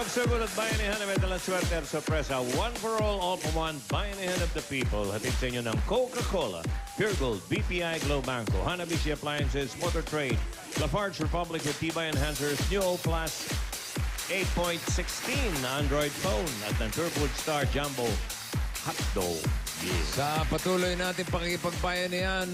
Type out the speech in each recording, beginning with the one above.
Pagsugod at bayanihan na may dalang swerte at sorpresa. One for all for one. Bayanihan of the people. Hatid sa inyo ng Coca-Cola, Pure Gold, BPI, Globanco, Hanabishi Appliances, Motor Trade, Lafarge Republic with T-Buy Enhancers, New O Plus, 8.16 na Android phone at ng Turbo Star Jumbo Hotdog. Yeah. Sa patuloy natin pakikipagbayanihan,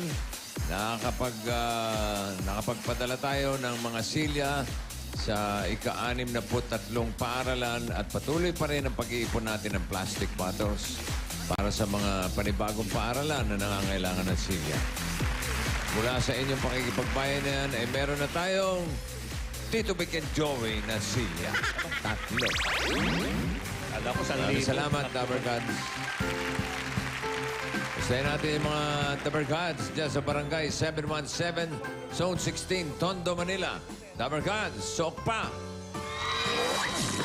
nakapagpadala tayo ng mga silya sa ika-63 paaralan at patuloy pa rin ang pag-iipon natin ng plastic bottles para sa mga panibagong paaralan na nangangailangan ng silya. Mula sa inyong pakikipagbayanihan, ay meron na tayong Tito Vic and Joey na silya. Tatlo. Alam ko sa Maraming salamat, Dabber Gods. Gustahin natin yung mga Dabber Gods dyan sa Barangay 717, Zone 16, Tondo, Manila. Dabber Gods, sok pa!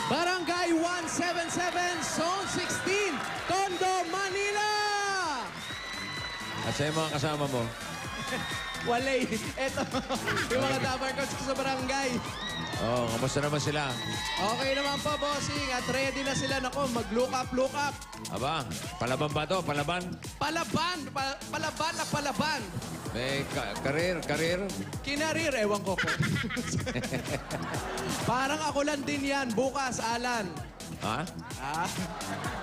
Barangay 177, Zone 16, Tondo, Manila! At sa yung mga kasama mo, Walay. Eto, yung mga Dabber Coach ko sa barangay. kamusta naman sila? Okay naman po, bossing. At ready na sila. Nako, mag-look up, look up. Aba, palaban ba to? Palaban? Palaban. Palaban na palaban. May karir? Kinarir, ewan ko po. Parang ako lang din yan. Bukas, Alan. Ha? Ah,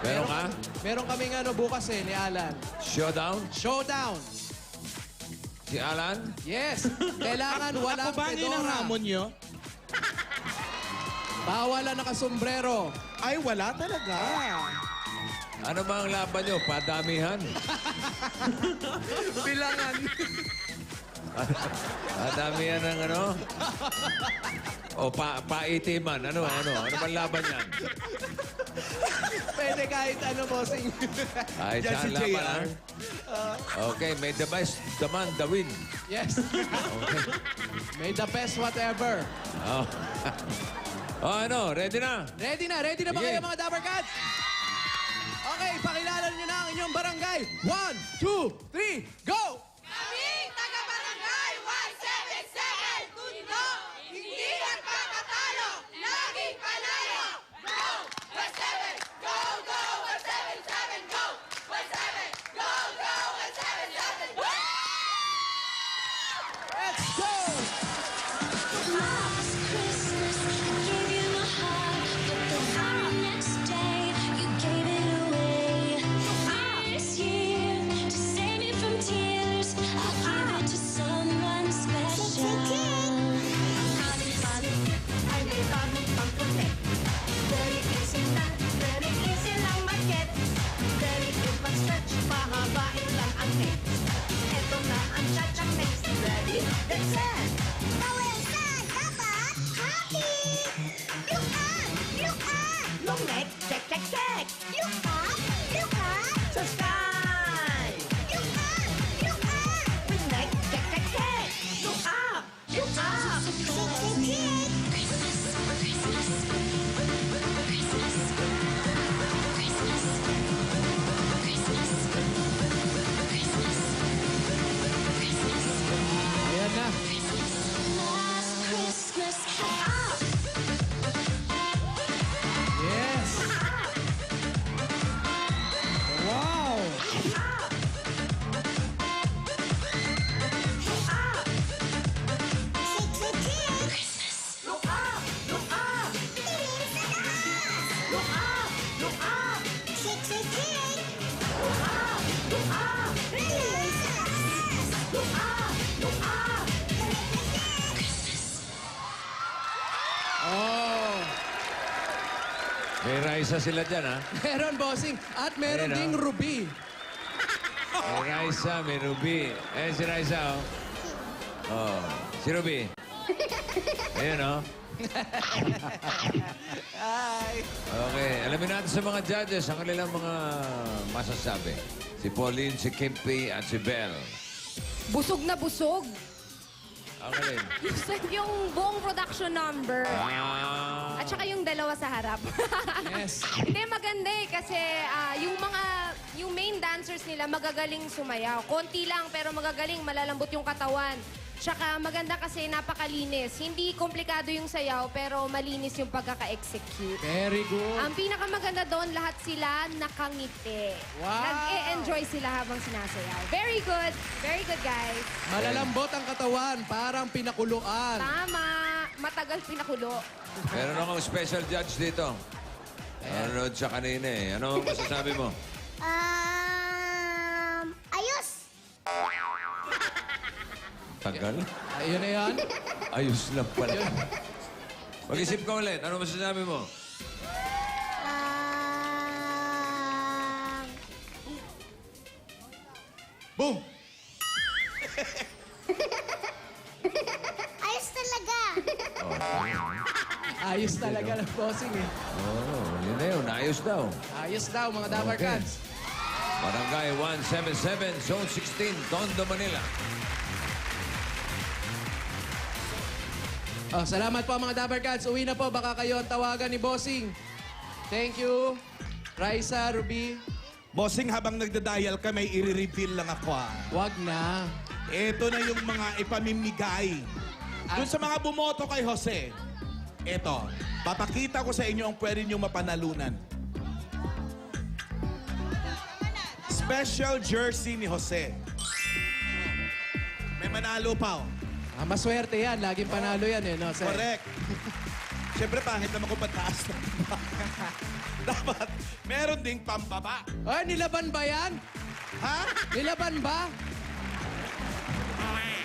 Meron ka? Meron kaming bukas ni Alan. Showdown? Showdown. Si Alan? Yes. Kailangan walang Ako ba ang pedora. hinahamon nyo? Bawal na nakasombrero. Ay, wala talaga. Ano ba ang laban nyo? Padamihan? Bilangan. Padamihan ng ano? O paitiman? Ano bang laban yan? Pwede kahit bossing. Ay, Yan saan si laban, JR. ha? Okay, may the best, the man, the win. Yes. Okay. May the best whatever. Oh. Ready na? Ready na ba Sige. kayo mga Dabber Cats? Okay, pakilala nyo na ang inyong barangay. 1, 2, 3, go! Kaming taga-barangay 177 Tundo, hindi nagpapatalo, laging panalo. Go! 17, go, go! 177, go! 17, go, go! 177, go! Let's go! Last Christmas, I gave you my heart, but the very next day, you gave it away. This year, to save me from tears, I'll give it to someone special. Ay may bagong pangputi. Very easy lang mag-get. Very good mag-stretch, pahabain lang ang legs. Eto na ang cha-cha mix. Ready, get set! Long neck, check, check, check. Sa sky. With neck, check, check, check. Look up, look up. Christmas, Christmas, Christmas, Christmas, Christmas, Christmas, Christmas, Ayan na. last Christmas. Yes. Wow. Look up, look up. Look up, look up. Look up, look up. Look up, look up. Oh. May Raisa sila dyan, ha? Meron, bossing. At meron Ayan, ding Ruby. May Raisa, may Ruby. Si Raisa, oh. Si Ruby. Ayan, oh. Okay, alamin natin sa mga judges ang kanilang mga masasabi. Si Pauline, si Kimpi, at si Belle. Busog na busog. Ang alin? Yung buong production number. At saka yung dalawa sa harap. Yes. Hindi, maganda kasi yung main dancers nila magagaling sumayaw. Konti lang pero magagaling, malalambot yung katawan. Tsaka maganda kasi napakalinis. Hindi komplikado yung sayaw, pero malinis yung pagkaka-execute. Very good. Ang pinakamaganda doon, lahat sila nakangiti. Wow! Nag-e-enjoy sila habang sinasayaw. Very good. Very good, guys. Malalambot ang katawan, parang pinakuluan. Tama. Matagal pinakulo. Meron akong special judge dito. Nanonood siya kanina eh. Ano ang masasabi mo? Ayos! Tagal? Ayun na yan. Ayos lang pala. Mag-isip ka ulit. Ano masasabi mo? Boom! Ayos talaga! Ayos talaga ng bossing eh. Yun na yun. Ayos daw. Ayos daw, mga Dabar Okay. Cats. Barangay 177, Zone 16, Tondo, Manila. Oh, salamat po mga Dabar Cats. Uwi na po, baka kayo ang tawagan ni bossing. Thank you. Raisa, Ruby. Bossing, habang nagda-dial ka, may i-reveal lang ako Wag na. Ito na yung mga ipamimigay. Doon sa mga bumoto kay Jose, ito, papakita ko sa inyo ang pwede nyo mapanalunan. Special jersey ni Jose. May manalo pa, oh. Maswerte yan. Laging panalo yan eh, no, sir? Correct. Siyempre, pangit naman kung pataas na. Dapat, meron ding pambaba. Ay, nilaban ba yan? Ha? Nilaban ba?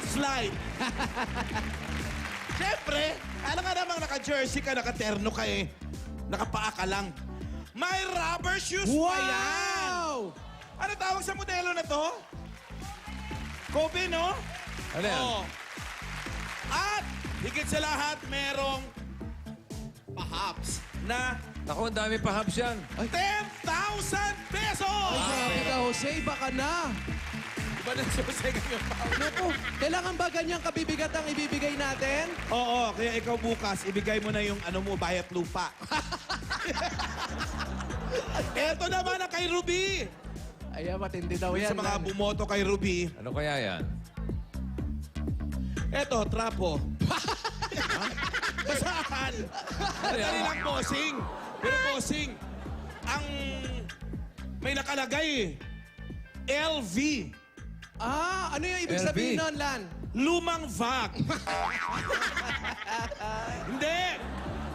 Slide. Siyempre, alam nga namang naka-jersey ka, naka-terno ka eh. Nakapaa ka lang. May rubber shoes pa yan! Wow! Ano tawag sa modelo na to? Kobe, no? Ano yan? Oo. At, higit sa lahat, merong pahaps na Naku, ang dami pa hubs yan. 10,000 pesos! Grabe ka, Jose. Iba ka na. Iba na si Jose ngayon, Paolo. Naku, kailangan ba ganyang kabibigat ang ibibigay natin? Oo, kaya ikaw bukas, ibigay mo na yung ano mo, bayat lupa. Eto naman ang kay Ruby. Ayan, matindi daw yan. Sa mga man. bumoto kay Ruby, Ano kaya yan? eto, trapo. Basahan. Madali lang, bossing. Pero bossing, ang may nakalagay LV. Ah, ano yung ibig LV? sabihin nun, Lan? Lumang vag. Hindi.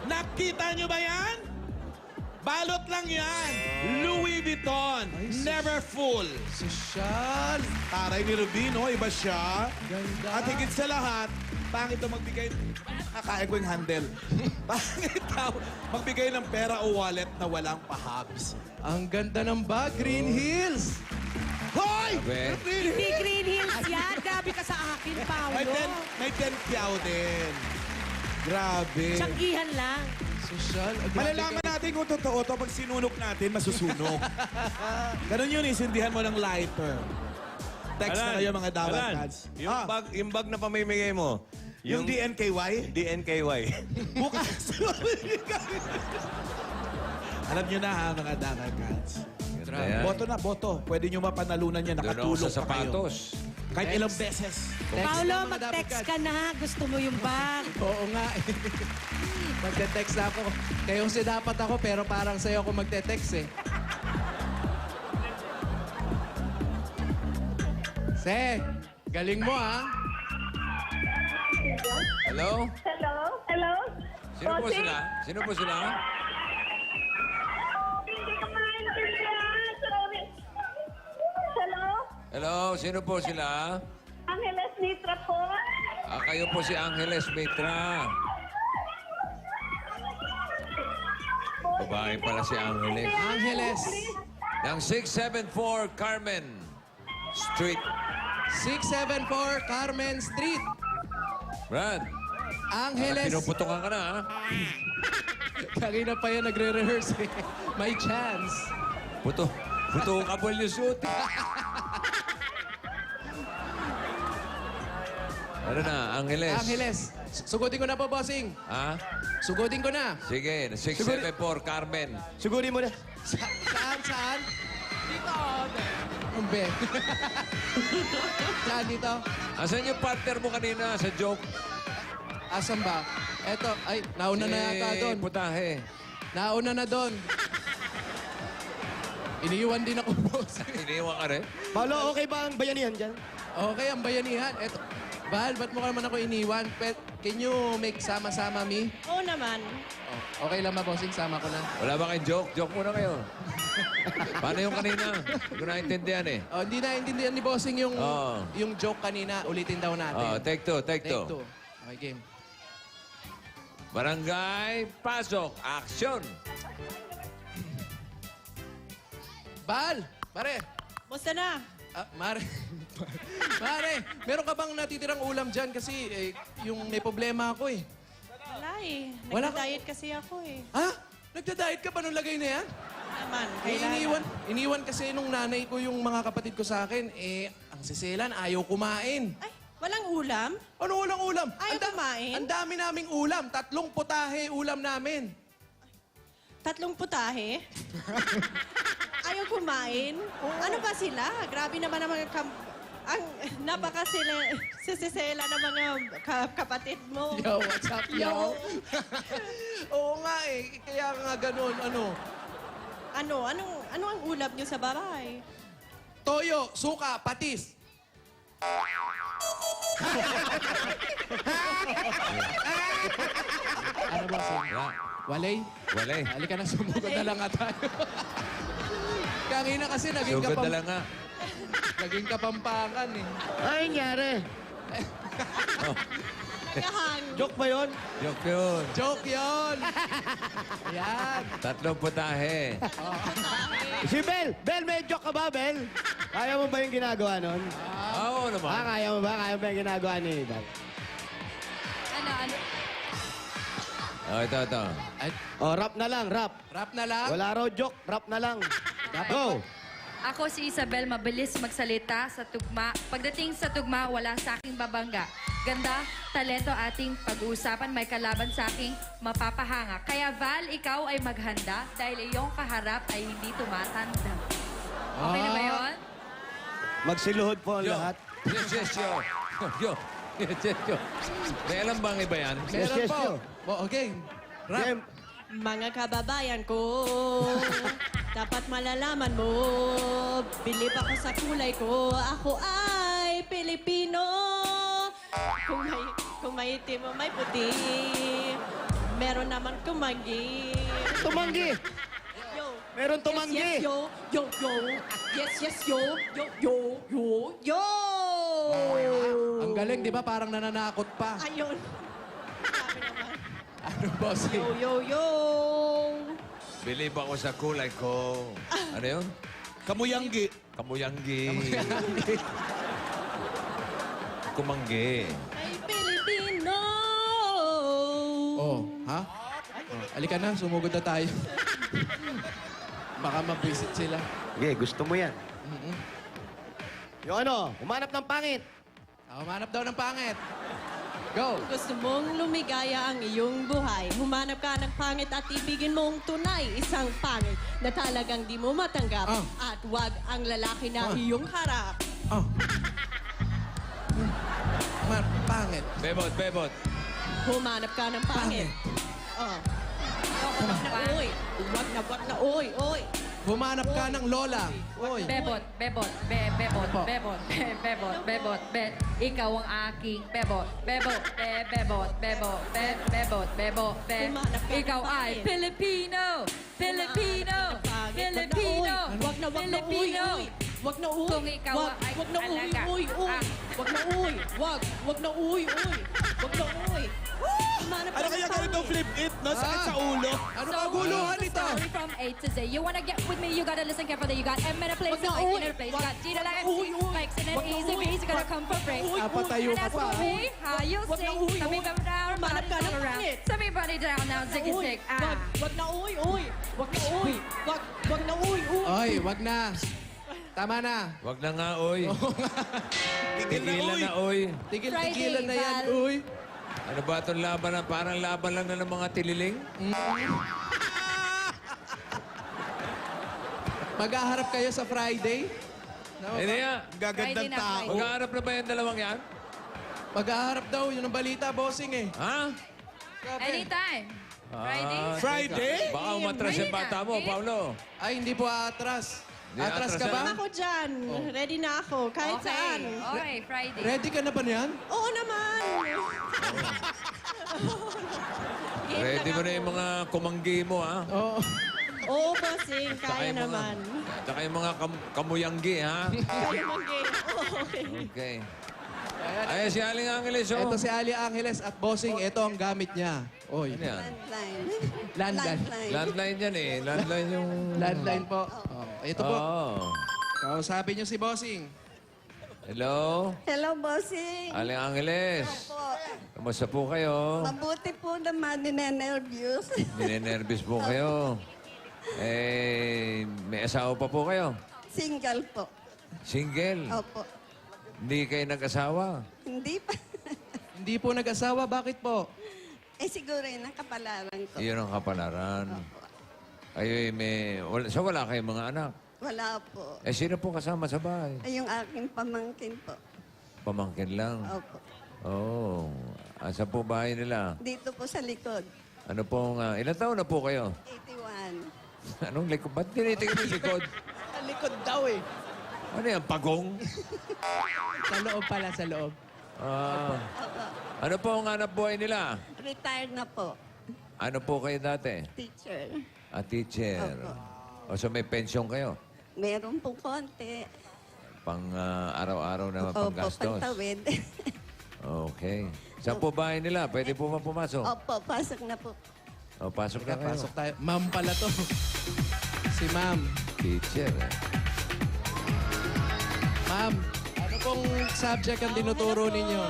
Nakita nyo ba yan? Balot lang yan. Louis Vuitton. Never full. Sosyal. Taray ni Rubino, iba siya. Ganda. At higit sa lahat, pangit ito magbigay... Kakain ko yung handle. Pangit daw magbigay ng pera o wallet na walang pahabs. Ang ganda ng bag, Green Hills. Hoy! Grabe. Hindi Green Hills yan. Grabe ka sa akin, Paolo. May 10 piao din. Grabe. Tiyanggihan lang. Sosyal. Ah, grabe Malalaman kayo. natin kung totoo to. Pag sinunok natin, masusunog. Ganun yun, isindihan mo ng lighter. Text na kayo mga dapat Alan, cats. yung bag na pamimigay mo. Yung DNKY? DNKY. Bukas. Alam nyo na ha, mga dapat cats. Ganda yan. Boto na, boto. Pwede nyo mapanalunan yan. Doon ako Nakatulong sa pa kayo. sapatos. Kahit ilang beses. Text Paolo, na, mga mag-text dapat ka na. Gusto mo yung bag. Oo nga. Magte-text ako. Kayong si dapat ako, pero parang sa'yo ako magte-text eh. Se, galing mo ha. Hello? Hello? Hello? Sino po Bossing? sila? Sino po sila? Hindi ko maintindihan. Sorry. Hello? Hello? Sino po sila? Angeles Nitra po. Kayo po si Angeles Mitra. Babae pala si Angeles. Angeles. Ng 674 Carmen Street. 674 Carmen Street. Brad, Angeles. pinuputokan ka na, ha? Kanina pa yan nagre-rehearse eh. May chance. Putukabol yung suit. Ano na, Angeles? Angeles. Sugutin ko na po, bossing. Ha? Sugutin ko na. Sige, 674 Carmen. Sigurin mo na. Saan? Dito. be. Yan, dito. Asan yung partner mo kanina sa joke? Asan ba? Eto, ay, nauna na yata doon. Putahe. Nauna na doon. Iniiwan din ako, boss. Iniwan ka rin? Paolo, okay ba ang bayanihan dyan? Okay, ang bayanihan. Eto, Val, ba't mo ka naman ako iniwan? Can you make sama-sama me? Oo naman. Oh, okay lang ba, bossing? Sama ko na. Wala ba kayong joke? Joke muna kayo. Paano yung kanina? Hindi ko naintindihan eh. Oh, hindi naintindihan ni bossing yung, Oo. yung joke kanina. Ulitin daw natin. Oh, take two, take Take two. two. Okay, game. Barangay, pasok, action! Val! Pare! Musta na? Mare. Mare, meron ka bang natitirang ulam dyan? Kasi yung may problema ako eh. Wala eh. Wala ka- Nagda-diet kasi ako eh. Ha? Nagda-diet ka ba nung lagay na yan? Naman, Eh, kailangan. iniwan kasi nung nanay ko yung mga kapatid ko sa akin. Ang siselan, ayaw kumain. Ay, walang ulam? Ano walang ulam? Ayaw kumain? Ang dami naming ulam. 3 putahe ulam namin. 3 putahe? Ayaw kumain? Ano ba sila? Grabe naman ang mga ang sisisela ng mga kapatid mo. Yo, what's up, yo? Oo nga eh. Kaya nga ganun, Ano ang ulam niyo sa babae? Toyo, suka, patis. Ano ba, sir? Wala. Walay? Walay. Halika na, sumugod na lang nga tayo. Kanina kasi naging, Sugod na lang nga. naging kapampangan eh. Ay, nangyari. Nagahang. Joke ba yun? Joke yun. Joke yun! Yan. 3 putahe. Si Bel! Bel, may joke ka ba, Bel? Kaya mo ba yung ginagawa nun? Oo naman. Kaya mo ba? Kaya mo ba yung ginagawa ni Bel? Ano? Oh, ito. Ay, Rap na lang, rap. rap na lang. Wala raw joke, rap na lang. Go! Ako si Isabel, mabilis magsalita sa tugma. Pagdating sa tugma, wala sa aking babangga. Ganda, talento ating pag-uusapan, may kalaban sa aking mapapahanga. Kaya Val, ikaw ay maghanda dahil iyong kaharap ay hindi tumatanda. Okay na ba yun? Magsiluhod po ang lahat. Yes, yo. Yo. Yes, yo. May alam bang iba yan? Meron yes, po. yo. Okay. Rap. Game. Mga kababayan ko, dapat malalaman mo, bilib ako sa kulay ko, ako ay Pilipino. Kung may itim o may puti, meron naman tumanggi. Tumanggi! Yo. Meron tumanggi! Yes, yo. Yo, yo. Yes, yes, yo. Yo, yo, yo, yo. Ang galing, di ba? Parang nananakot pa. Ayun. Sabi naman. Ano, boss? Yo, yo, yo. Believe ako sa kulay ko. Ano yun? Kamuyanggi. Kamuyanggi. Kumanggi. Ay, Pilipino. Oh, ha? Halika na, sumugod na tayo. Baka mabisit sila. Okay, gusto mo yan. Yung humanap ng pangit. Humanap daw ng pangit. Go! Gusto mong lumigaya ang iyong buhay. Humanap ka ng pangit at ibigin mong tunay. Isang pangit na talagang di mo matanggap. At wag ang lalaki na iyong harap. Oh. Pangit. Bebot. Humanap ka ng pangit. Oh. Wag na uy. Wag na uy. Humanap ka ng lola. Oy. Bebot. Ikaw ang aking bebot. Bebot. Humanap ka ng Ikaw ay pangit. Filipino. Wag na uy. Wag na uy. Kung ikaw ay Wag na uy. alaga. Wag na uy. Wag na uy. Wag na uy. Humanap ka Ano ng kaya pangit. ganito flip it, no? Sakit sa ulo. Ano kaguluhan ito? Story from A to Z. You wanna get with me, you gotta listen carefully. You got M in a place, Wag na like uy. in a place. You got G to like Uy, uy. Mike's in an Wag na easy uy. breeze. You gotta come for free. Patayo And ka as pa. for me, how you Wag na sing. uy, Tell me uy. about down, Humanap ka body ng around. pangit. Tell me body down now, ziggy Uy. zig. Wag na uy. Wag na uy. Wag na uy. Oy, wag na. Tama na. Wag na nga, oy. Tigilan na, oy. Tigil-tigilan na yan, Val. uy. Ano ba itong laban na? Parang laban lang na ng mga tililing? Maghaharap kayo sa Friday? Hindi nga. Gagandang Friday na, tao. Mag-aarap na ba yung dalawang yan? Mag-aharap daw, yun ang balita, bossing eh. Ha? Anytime. Friday? Friday? Baka umatras yung bata mo, Paulo. Ay, hindi po atras. Hindi Atras ka atras ba? yan. Ako dyan. Ready na ako. Kahit saan. Okay, Friday. Ready ka na ba niyan? Oo naman. Ready mo na yung mga kumanggi mo, ha? Oo. Oo, bossing. Tsaka Kaya yung mga- naman. Tsaka yung mga kamuyanggi, ha? Kaya naman, game. Okay. Okay. Ayan si Aling Angeles, oh. Ito si Ali Angeles at bossing, ito ang gamit niya. Oy. Ano yan? Landline. Landline yan, eh. Landline yung... Landline po. Oh, ito po. Oo. Kausapin niyo si bossing. Hello? Hello, bossing. Aling Angeles. Kamusta po kayo? Mabuti po naman, ninenervyos. Ninenervous po kayo. Eh, may asawa pa po kayo? Single po. Single? Opo. Hindi kayo nag-asawa? Hindi pa. Hindi po nag-asawa, bakit po? Eh, siguro yun ang kapalaran ko. Iyon ang kapalaran. Kayo wala kayong mga anak. Wala po. Eh, sino po kasama sa bahay? Ay, yung aking pamangkin po. Pamangkin lang. Opo. Oo. Asa po bahay nila? Dito po sa likod. Ano pong... ilan taon na po kayo? 81. Anong likod? Ba't tinitingin yung likod? Sa likod daw eh. Ano yan? Pagong? Sa loob pala, sa loob. Ano po ang hanap buhay nila? Retired na po. Ano po kayo dati? Teacher. Teacher. O so may pension kayo? Meron po konti. Pang araw-araw na Opo, panggastos? pantawid. Okay. Saan po bahay nila? Pwede po ba pumasok? Opo, pasok na po. O, pasok na kayo. Pasok tayo. Ma'am pala to. Si ma'am. Teacher. Ma'am, ano pong subject ang tinuturo ninyo?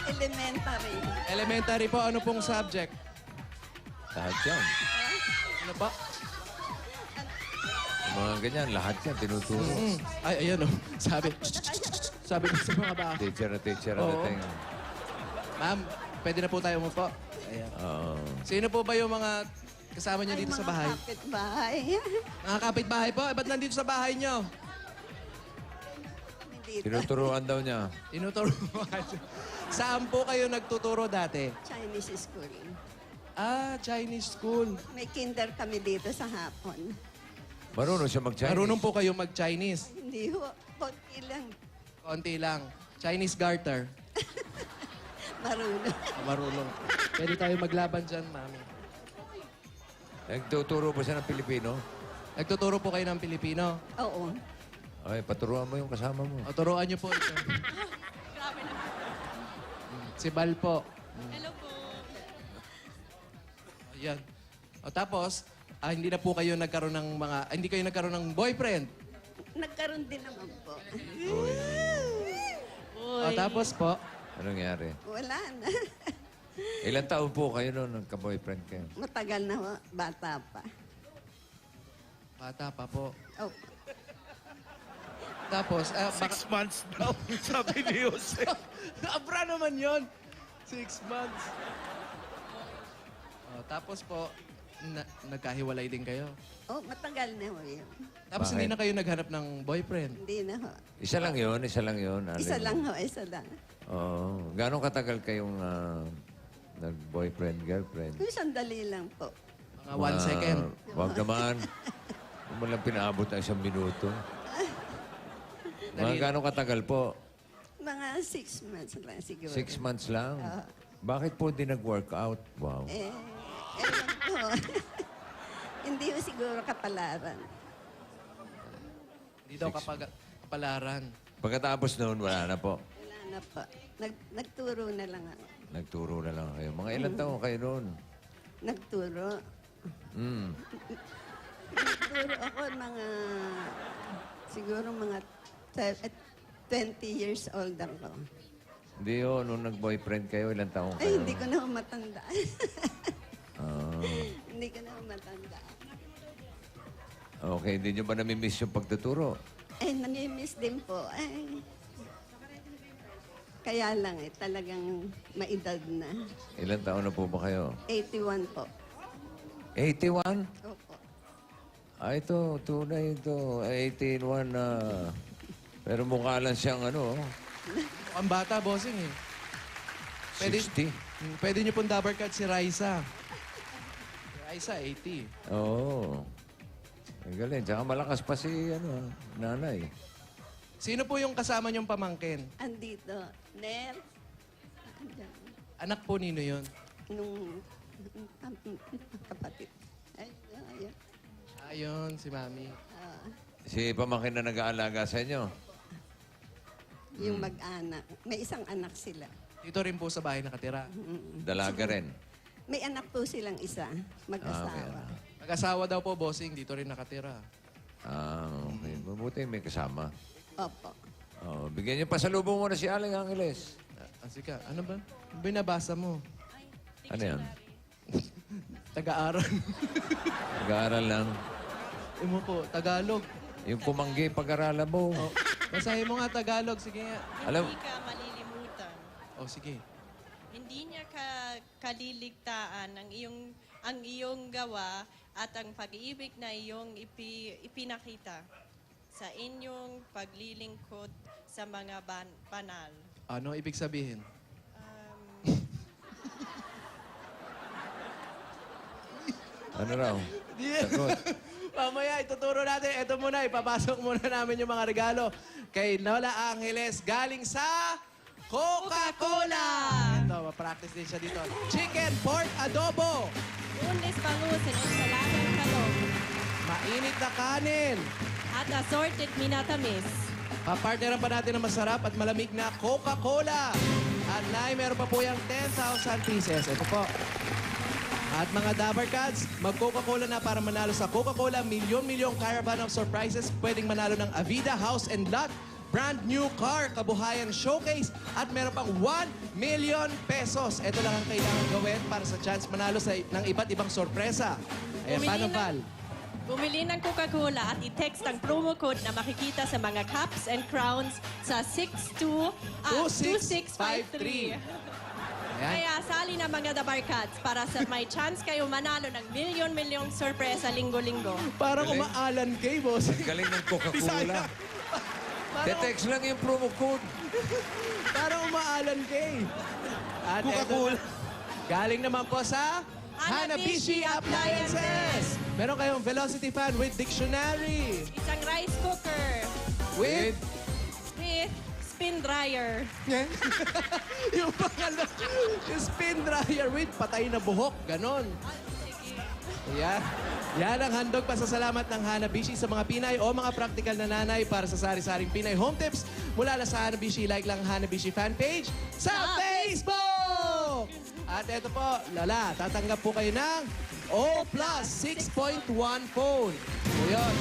Elementary. Elementary po, ano pong subject? Lahat yan. Ano ba? Yung mga ganyan, lahat yan tinuturo. Ay, ayan o. Sabi. Sabi ko sa mga bata. Teacher Oo. dating. Ma'am, pwede na po tayo umupo. Ayan. Oo. Sino po ba yung mga kasama niyo dito sa bahay? Mga kapitbahay. Mga kapitbahay po? Ba't nandito sa bahay niyo? Dito. Tinuturuan daw niya. Tinuturo. Saan po kayo nagtuturo dati? Chinese school. Chinese school. May kinder kami dito sa hapon. Marunong siya mag-Chinese. Marunong po kayo mag-Chinese. Hindi ho. Konti lang. Konti lang. Chinese garter. Marunong. Marunong. Pwede tayo maglaban dyan, mami. Nagtuturo ba siya ng Pilipino? Nagtuturo po kayo ng Pilipino. Oo. Ay, paturuan mo yung kasama mo. O, turuan niyo po ito. Si Bal po. Hello po. Ayan. O tapos, hindi na po kayo nagkaroon ng mga... hindi kayo nagkaroon ng boyfriend. Nagkaroon din naman po. O tapos po, Anong nangyari? Wala na. Ilan taon po kayo noon nagka-boyfriend kayo? Matagal na ho. Bata pa. bata pa po. Opo. Tapos, 6 months daw, sabi ni Jose. Abra naman yon. 6 months. Tapos po, nagkahiwalay din kayo. Oh, matagal na ho yun. Tapos Bakit? hindi na kayo naghanap ng boyfriend. Hindi na ho. Isa lang yun, isa lang yun. Isa lang ho, isa lang. Oo. Gano'ng katagal kayong nag-boyfriend, girlfriend? Yung sandali lang po. Mga 1 second. Huwag naman. Huwag mo lang pinaabot ng 1 minuto. Mga gano'ng katagal po? Mga 6 months lang siguro. 6 months lang? Bakit po di nag-workout? Wow. Ewan ko. Hindi ho siguro kapalaran. Hindi daw kapalaran. Pagkatapos noon, wala na po. Wala na po. Nagturo na lang ako. Nagturo na lang kayo. Mga ilang taon kayo noon? Nagturo. Mm. Nagturo ako siguro mga 20 years old ako. Hindi yun, nung nag-boyfriend kayo, ilang taon kayo? Ay, hindi ko na ho matandaan. Ah. Hindi ko na ho matandaan. Okay, hindi nyo ba namimiss yung pagtuturo? Ay, namimiss din po. Ay. Kaya lang talagang maedad na. Ilang taon na po ba kayo? 81 po. 81? Opo. Ito, tunay ito. 81 na Pero mukha lang siyang ano, Ang bata, bossing eh. Pwede, 60. pwede niyo pong double card si Raisa. Si Raisa, 80. Oo. Ang galing. Tsaka malakas pa si nanay. Sino po yung kasama niyong pamangkin? Andito. Nel. Andyan. Anak po nino yun? Nung kapatid. Ay, ayun. Ayun, si Mami. Si pamangkin na nag-aalaga sa inyo. Yung mag-anak. May isang anak sila. Dito rin po sa bahay nakatira. Dalaga rin. May anak po silang isa. Mag-asawa. Mag-asawa daw po, bossing. Dito rin nakatira. Okay. Mabuti may kasama. Opo. Oh, bigyan niyo pa sa lubong mo na si Aling Angeles. Asika, ano ba? Ano binabasa mo? Ano yan? Taga-aral. Nag-aaral lang. Imo po, Tagalog. Yung kumanggi pag-aralan mo. Oh, basahin mo nga Tagalog. Sige nga. Alam, Hindi ka malilimutan. Oh, sige. Hindi niya kaliligtaan ang iyong gawa at ang pag-ibig na iyong ipinakita sa inyong paglilingkod sa mga banal. Ano ibig sabihin? ano raw? Sagot. Mamaya, ituturo natin. Ito muna, ipapasok muna namin yung mga regalo kay Lola Angeles galing sa Coca-Cola. Ito, ma-practice din siya dito. Chicken pork adobo. Unlis bangus and ensaladang talong Mainit na kanin. at assorted minatamis. Papartneran pa natin ng masarap at malamig na Coca-Cola. At Nay, meron pa po yung 10,000 pieces. Ito po. At mga Dabber Cats, mag-Coca-Cola na para manalo sa Coca-Cola Milyon-Milyong Caravan of Surprises. Pwedeng manalo ng Avida House and Lot, brand new car, kabuhayan showcase, at meron pang 1 million pesos. Ito lang ang kailangan gawin para sa chance manalo ng iba't ibang sorpresa. Ayan, paano, Val? Bumili ng Coca-Cola at i-text ang promo code na makikita sa mga caps and crowns sa 2653. Ayan. Kaya sali na mga Dabar Cats para sa may chance kayo manalo ng milyon-milyong sorpresa linggo-linggo. Parang Galing. umaalan kay boss. Galing ng Coca-Cola. Te-text lang yung promo code. Parang umaalan kay. At Coca-Cola. Galing naman po sa Hanabishi Appliances. Meron kayong Velocity Fan with Dictionary. Isang rice cooker With... with spin dryer. yung pangalo, yung spin dryer with patay na buhok. Ganon. Yan. Yan ang handog pasasalamat ng Hanabishi sa mga Pinay o mga practical na nanay para sa sari-saring Pinay home tips. Mula lang sa Hanabishi, like lang Hanabishi fan page sa Facebook! At eto po, Lala, tatanggap po kayo ng O Plus 6.1 phone. So yun.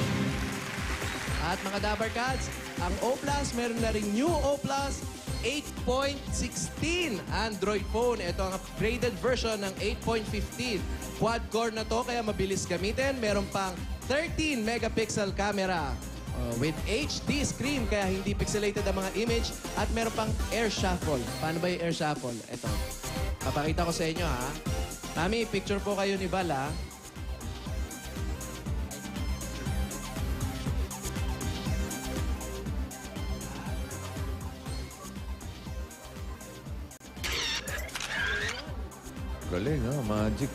At mga Dabber Cats, ang O Plus, meron na rin new O Plus 8.16 Android phone. Ito ang upgraded version ng 8.15. Quad-core na to, kaya mabilis gamitin. Meron pang 13 megapixel camera with HD screen, kaya hindi pixelated ang mga image. At meron pang air shuffle. Paano ba yung air shuffle? Ito. Papakita ko sa inyo, ha? Mami, picture po kayo ni Val, ha? Galing, magic.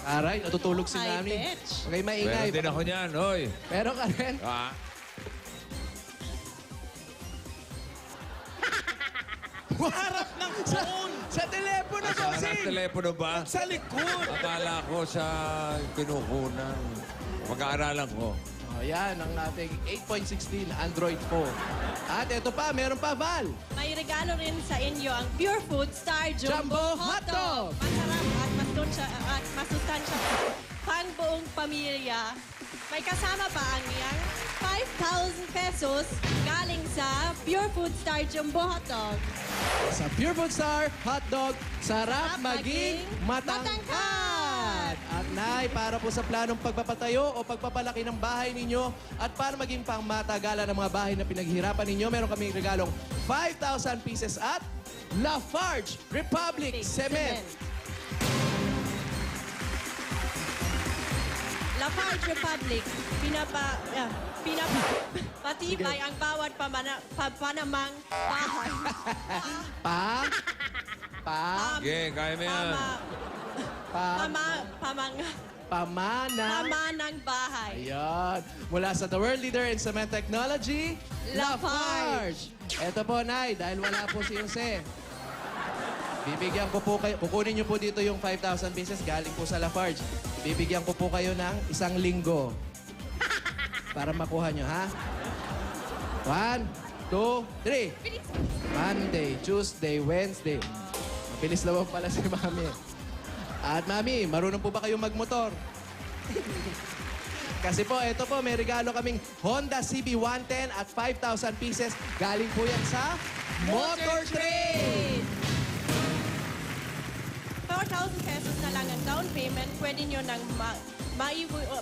Aray, natutulog si Hi, Mami. bitch. Okay, maingay. Meron din ako niyan, hoy. Meron ka rin? Ah, Harap ng phone! Sa telepono, sa bossing! telepono ba? Sa likod! Akala ko sa kinukunan. Pag-aaralan ko. Oh, yan ang ating 8.16 Android phone. At ito pa, meron pa, Val. May regalo rin sa inyo ang Pure Food Star Jumbo Jumbo Hotdog. Masarap at masustansya pang buong pamilya. May kasama pa ang yang 5,000 pesos galing sa Pure Food Star Jumbo Hotdog. Sa Pure Food Star Hotdog, sarap maging matangkad. At Nay, para po sa planong pagpapatayo o pagpapalaki ng bahay ninyo at para maging pangmatagalan ng mga bahay na pinaghihirapan ninyo, meron kaming regalong 5,000 pieces at Lafarge Republic Cement. Lafarge Republic, Matibay ang bawat panamang bahay. Sige, kaya mo yan. Pamanang bahay. Ayan. Mula sa the world leader in cement technology, Lafarge. Ito po, Nay, dahil wala po si Jose. Bibigyan ko po kayo, kukunin niyo po dito yung 5,000 pieces galing po sa Lafarge. Bibigyan ko po kayo ng 1 linggo para makuha niyo, ha? 1, 2, 3. Monday, Tuesday, Wednesday. Mabilis naman pala si Mami. At Mami, marunong po ba kayong magmotor? Kasi po, ito po, may regalo kaming Honda CB110 at 5,000 pieces. Galing po yan sa Motor Trade! 4,000 pesos na lang ang down payment. Pwede nyo nang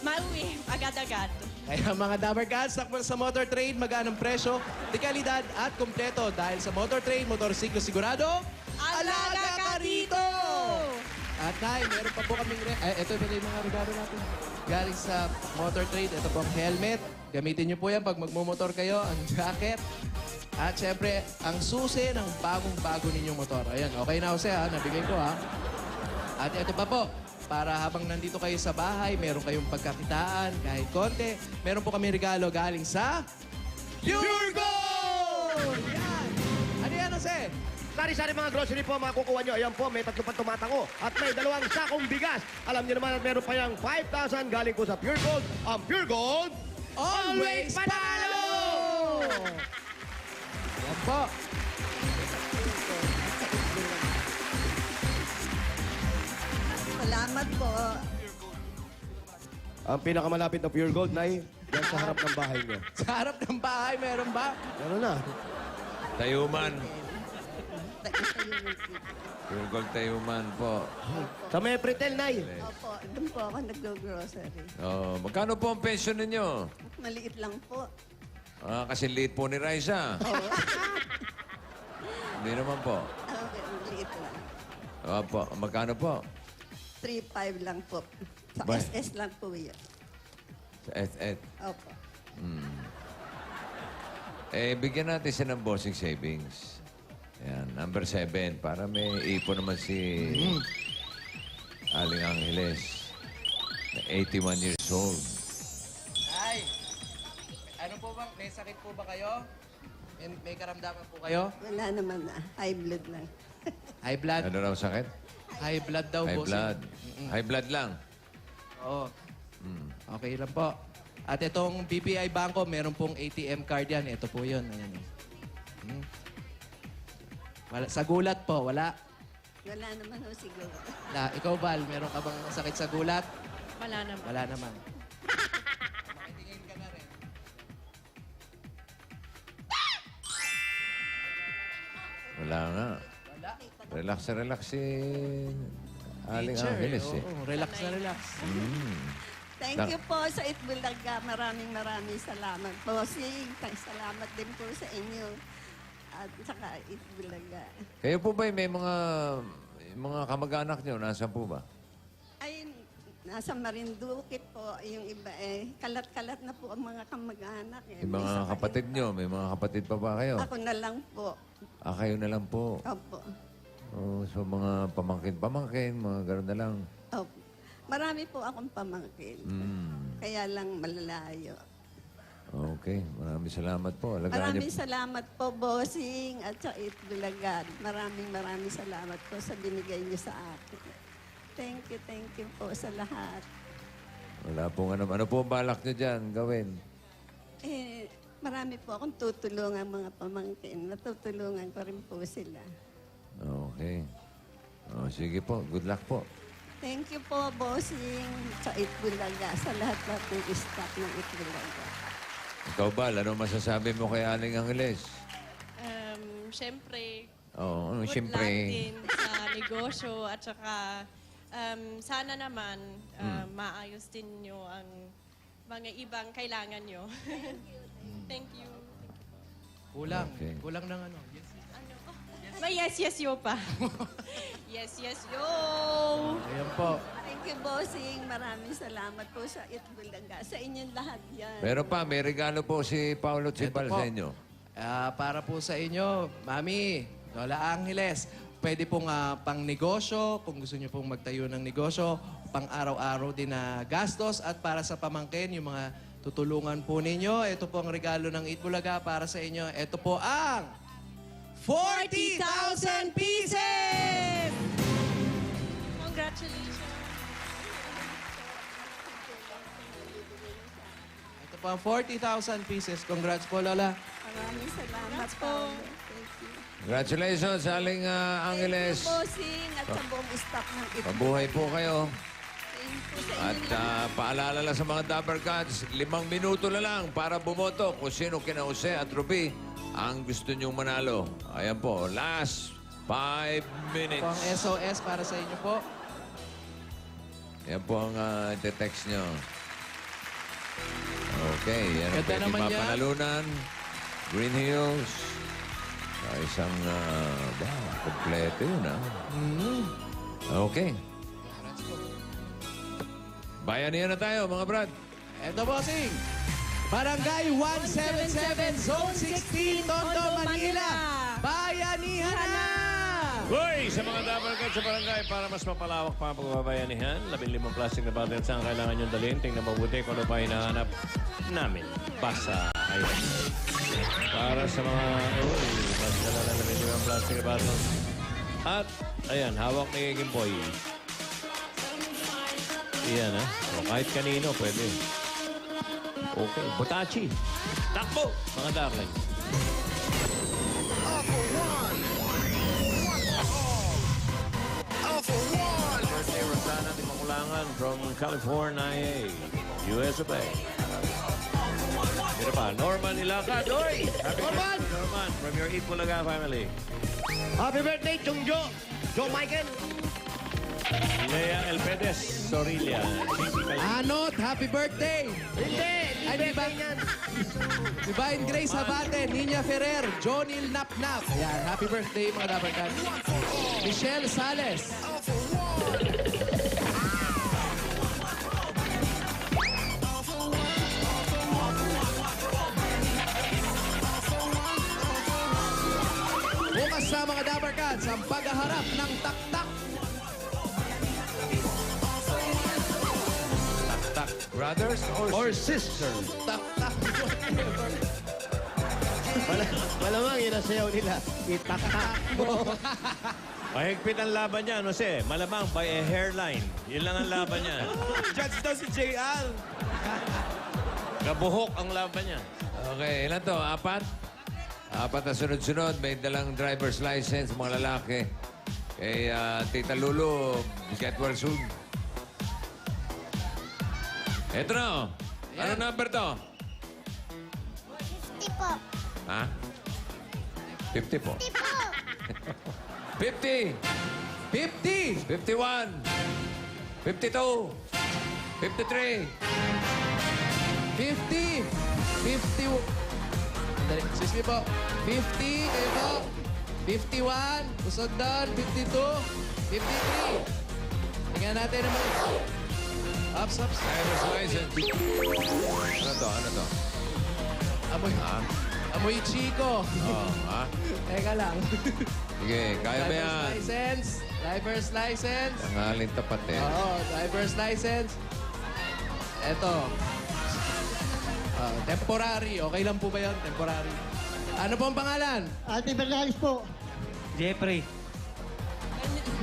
mauwi agad-agad. Kaya mga Dabber Cats, sa Motor Trade, magaan ang presyo, dekalidad at kumpleto. Dahil sa Motor Trade, motorsiklo sigurado, alaga ka rito! At Nay, meron pa po kaming... ito pa yung mga regalo natin. Galing sa Motor Trade, ito po ang helmet. Gamitin niyo po yan pag magmumotor kayo, ang jacket. At syempre, ang susi ng bagong-bago ninyong motor. Ayan, okay na Jose ha, nabigay ko ha. At ito pa po, para habang nandito kayo sa bahay, meron kayong pagkakitaan, kahit konti, meron po kami regalo galing sa Pure Gold! Yan! Ano yan, Jose? Sari-sari mga grocery po, makukuha nyo. Ayan po, may 3 pang tumatango. At may 2 sakong bigas. Alam niyo naman at meron pa yung 5,000 galing po sa Pure Gold. Ang Pure Gold, Always panalo! Yan po. Salamat po. ang pinakamalapit na Pure Gold, Nay, yan sa harap ng bahay nyo. Sa harap ng bahay, meron ba? Meron na. Tayuman. Pure Gold Tayuman po. Sa may Pretel, Nay. Opo, doon po ako nag-grocery. Oh, magkano po ang pension ninyo? Maliit lang po. Kasi liit po ni Raisa. Hindi naman po. Okay, maliit lang. Opo, magkano po? 3,500 lang po. Sa Ba- SS lang po yun. Sa FF. Opo. Bigyan natin siya ng bossing savings. Yan, number 7. Para may ipon naman si Aling Angeles. Na 81 years old. Ay, ano po bang, may sakit po ba kayo? May karamdaman po kayo? Wala naman na. High blood lang. High blood. Ano raw sakit? High blood daw, High boss. blood. High blood lang. Oo. Okay lang po. At itong BPI Bangko, meron pong ATM card yan. Ito po yun. Ayan. Wala, sa gulat po, wala. Wala naman ho siguro. Ikaw, Val, meron ka bang sakit sa gulat? Wala naman. Wala naman. Wala nga. Relax na relax si Aling Teacher, Angeles eh. oo, relax na relax. Thank you po sa Itbulaga. Maraming salamat po. Salamat din po sa inyo. At saka Itbulaga. Kayo po ba may mga kamag-anak nyo? Nasaan po ba? Ay, nasa Marinduque po. Yung iba kalat-kalat na po ang mga kamag-anak. Yung mga kapatid nyo? May mga kapatid pa ba kayo? Ako na lang po. Kayo na lang po. Opo. So mga pamangkin, mga gano'n na lang. Opo. Marami po akong pamangkin. Kaya lang malalayo. Okay. Maraming salamat po. Alagaan Maraming niyo- salamat po, Bossing, at sa Itbulaga. Maraming salamat po sa binigay niyo sa akin. Thank you po sa lahat. Wala pong ano. Ano po ang balak nyo dyan gawin? Marami po akong tutulungan mga pamangkin. Natutulungan ko rin po sila. Okay. Sige po. Good luck po. Thank you po, Bossing, sa Itbulaga, sa lahat ng staff ng Itbulaga. Ikaw ba? Ano masasabi mo kay Aling Angeles? Siyempre, Oo. good Siyempre. luck din sa negosyo at saka sana naman maayos din nyo ang mga ibang kailangan nyo. Thank you. Kulang. Okay. Kulang ng ano. May yes, yo pa. yes, yo. Ayan po. Thank you, bossing. Maraming salamat po sa Itbulaga. Sa inyong lahat yan. Pero pa, may regalo po si Paulo Chibal Ito po. sa inyo. Para po sa inyo, Mami, Lola Angeles, pwede pong pang negosyo, kung gusto niyo pong magtayo ng negosyo, pang araw-araw din na gastos, at para sa pamangkin, yung mga tutulungan po ninyo. Ito po ang regalo ng Itbulaga para sa inyo. Ito po ang 40,000 pieces! Congratulations. Ito po ang 40,000 pieces. Congrats po, Lola. Maraming salamat po. Thank you. Congratulations, Aling Angeles. Thank you, bossing, at sa buong staff ng Itbulaga. Mabuhay po kayo. Thank you sa At inyong lahat. paalala lang sa mga Dapper Cats, 5 minuto na lang para bumoto kung sino kina Jose at Ruby ang gusto nyong manalo. Ayan po, last 5 minutes. Ito ang SOS para sa inyo po. Yan po ang text nyo. Okay, yan ang Ganda pwede naman yan. mapanalunan. Green Hills. Isang, kompleto yun, Okay. Bayanihan na tayo, mga brad. Ito, bossing. Barangay 177, Zone 16, Tondo, Manila. Bayanihan na! Hoy! Sa mga Dapper Cats sa barangay, para mas mapalawak pa ang pagbabayanihan, 15 plastic na bottles ang kailangan niyong dalhin. Tingnan mabuti kung ano pa hinahanap namin. Basta, ayun. Para sa mga, mas dala na 15 plastic na bottles. At, ayan, hawak ni Gimboy. Iyan, ha? O, kahit kanino, pwede. Okay, Butachi. Takbo, mga darling. Birthday Rosana de Makulangan from California, US of A. Sino pa? Norman Ilacad. Oy! Happy Norman! birthday, Norman, from your Itbulaga family. Happy birthday, Chung Jo! Joe Michael! Lea Elpedes, Sorilla. Anot, happy birthday! Hindi! Ay, di ba? Divine Grace Habate, Nina Ferrer, Jonil Napnap. Ayan, happy birthday mga Dapper Cats. Michelle Sales. Bukas sa mga Dapper Cats, ang paghaharap ng taktak. Tak, brothers or sisters. Taktak. Malamang yun ang sayaw nila. Itaktak mo. Mahigpit ang laban niya, Jose. Malamang by a hairline. Yun lang ang laban niya. Judge daw si J.Al. Kabuhok ang laban niya. Okay, ilan to? 4? 4 na sunod-sunod. May dalang driver's license, mga lalaki. Kay Tita Lulu, get well soon. Eto na. Ano number to? 50 po. Ha? 50 po. 50! 50. 51! 52! 53! 50. 50. Dali, excuse me po. 50, kayo po. 51, usod doon. 52, 53. Tingnan natin naman. Ups. Driver's license. Ano to? Ano to? Amoy, amoy Chico. Oh, ha? Teka lang. Sige, kaya ba yan? Driver's license. Tangaling tapat eh. Oo, driver's license. Eto. Temporary. Okay lang po ba yun? Temporary. Ano po ang pangalan? Ate Bernales po. Jeffrey.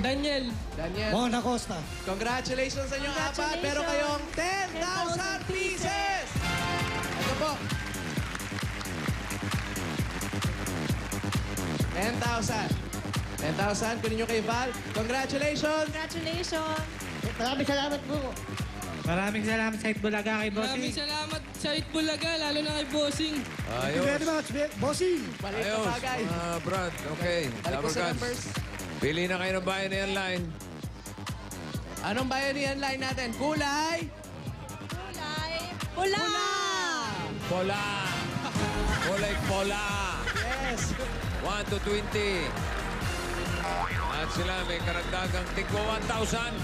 Daniel. Mona Costa. Congratulations sa inyong apat. Meron kayong 10,000 pieces. Ito po. 10,000. 10,000. Kunin nyo kay Val. Congratulations. Congratulations. Maraming salamat po. Maraming salamat sa Itbulaga kay Bossing. Maraming salamat sa Itbulaga, lalo na kay Bossing. Thank you very much, Bossing. Balik na Ayos, bagay. Brad. Okay. Balik ko Dapper sa Cats. numbers. Pili na kayo ng bayan na yan line. Anong bayanihan line natin? Kulay? Kulay. Pula! Pola! Kulay pola! Yes. 1 to 20. At sila may karagdagang tigwa 1,000.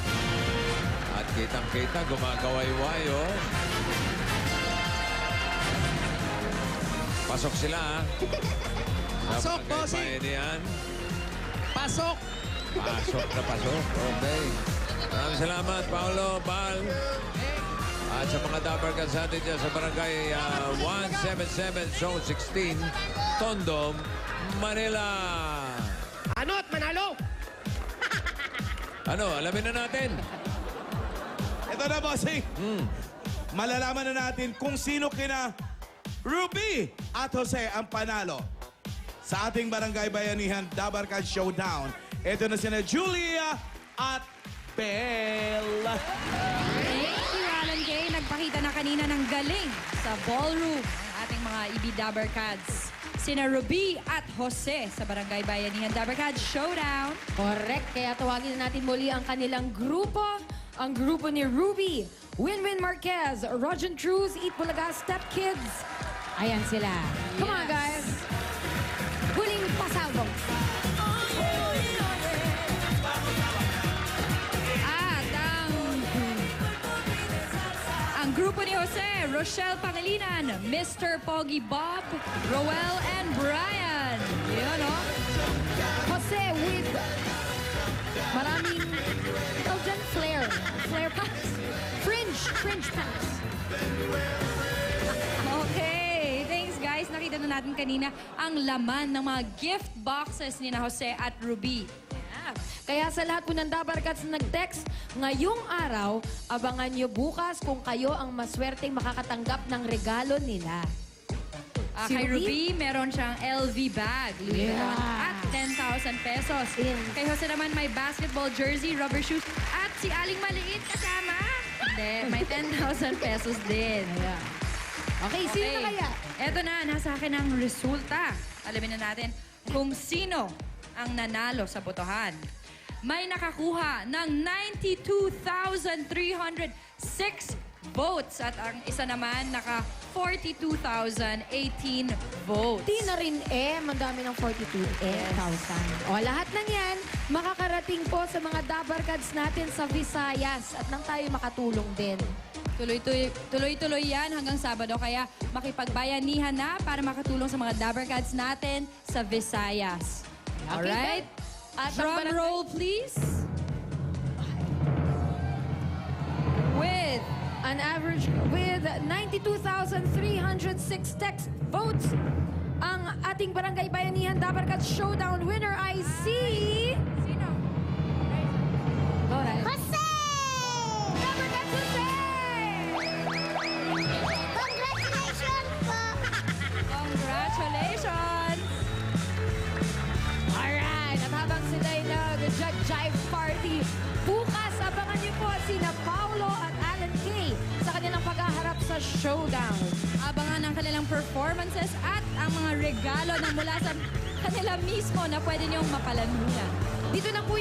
At Kitang-kita, gumagaway-way, oh. Pasok sila, ha? Pasok, Barangay bossing. Bayanihan. Pasok! Pasok na pasok. Okay. Maraming salamat, Paolo, Bal. At sa mga Dapper Cats natin dyan sa barangay 177, Zone 16, Tondo, Manila. Ano't manalo? Ano, alamin na natin. Ito na, bossing. Malalaman na natin kung sino kina Ruby at Jose ang panalo sa ating Barangay Bayanihan Dabar Cats Showdown. Ito na sina Julia at Belle. Thank you, Alan Kay. Nagpakita na kanina ng galing sa ballroom ang ating mga EB Dabber Cats. Sina Ruby at Jose sa Barangay Bayanihan Dabber Cats Showdown. Correct. Kaya tawagin na natin muli ang kanilang grupo. Ang grupo ni Ruby, Winwin Marquez, Rojan Cruz, Eat Bulaga, Step Kids. Ayan sila. Come on, guys. Huling pasabog. At ang grupo ni Jose, Rochelle Pangilinan, Mr. Pogi Bob, Roel, and Brian. Yun, oh. Jose with maraming tawag dyan, flare pants. Fringe pants. Okay, thanks guys. Nakita na natin kanina ang laman ng mga gift boxes ni na Jose at Ruby. Yeah. Kaya sa lahat po ng Dabar Cats na nag-text, ngayong araw, abangan nyo bukas kung kayo ang maswerteng makakatanggap ng regalo nila. Si Kay Ruby? Ruby, meron siyang LV bag, Louis Vuitton, at 10,000 pesos. Kay Jose naman may basketball jersey, rubber shoes, at si Aling Maliit kasama. Hindi, may 10,000 pesos din. Okay, sino na kaya? Eto na, nasa akin ang resulta. Alamin na natin kung sino ang nanalo sa botohan. May nakakuha ng 92,306 votes at ang isa naman naka 42,018 votes. Di na rin madami ng 42,000. O, lahat ng yan, makakarating po sa mga Dabar Cats natin sa Visayas at nang tayo makatulong din. Tuloy-tuloy yan hanggang Sabado, kaya makipagbayanihan na para makatulong sa mga Dabar Cats natin sa Visayas. Alright? At ang Drum barangay- roll, please. With an average with 92,306 text votes. Ang ating Barangay Bayanihan Dabar Cats Showdown winner ay si... Sino? Alright. Jose! Dabar Cats Jose! Congratulations po! Congratulations! Alright, at habang sila'y nag-jive party, bukas abangan niyo po sina Paolo at Alan Kay sa kanilang paghaharap sa showdown. Abangan ang kanilang performances at ang mga regalo na mula sa kanila mismo na pwede niyong mapalanunan. Dito na po